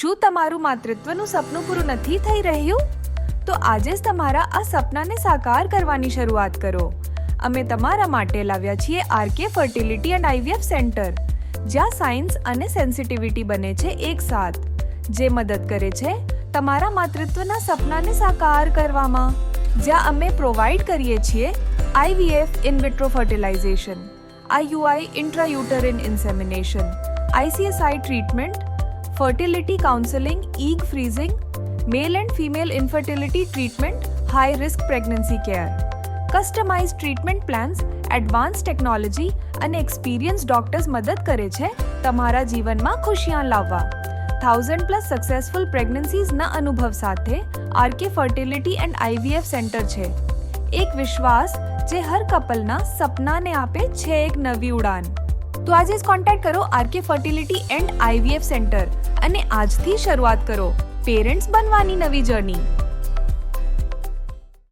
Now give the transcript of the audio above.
શું તમારું માતૃત્વનું સપનું પૂરું નથી થઈ રહ્યું? તો આજે જ તમારા આ સપનાને સાકાર કરવાની શરૂઆત કરો. અમે તમારા માટે લાવ્યા છીએ RK fertility and IVF centre, જ્યાં સાયન્સ અને સેન્સિટિવિટી બને છે એક સાથ, જે મદદ કરે છે તમારા માતૃત્વના સપનાને સાકાર કરવામાં. જ્યાં અમે પ્રોવાઈડ કરીએ છીએ IVF in vitro fertilization, IUI intrauterine insemination, ICSI treatment, fertility counselling, egg freezing, male and female infertility treatment, high risk pregnancy care, customize treatment plans, advance technology અને એક્સપિરિયન્સ ડોક્ટર્સ મદદ કરે છે તમારા જીવનમાં ખુશિયાં લાવવા. 1000+ સક્સેસફુલ પ્રેગ્નન્સીઝના અનુભવ સાથે RK fertility and IVF centre છે એક વિશ્વાસ જે હર કપલના સપનાને આપે છે એક નવી ઉડાન. તો આજે જ કોન્ટેક્ટ કરો RK fertility and IVF centre અને આજથી શરૂઆત કરો પેરેન્ટ્સ બનવાની નવી જર્ની.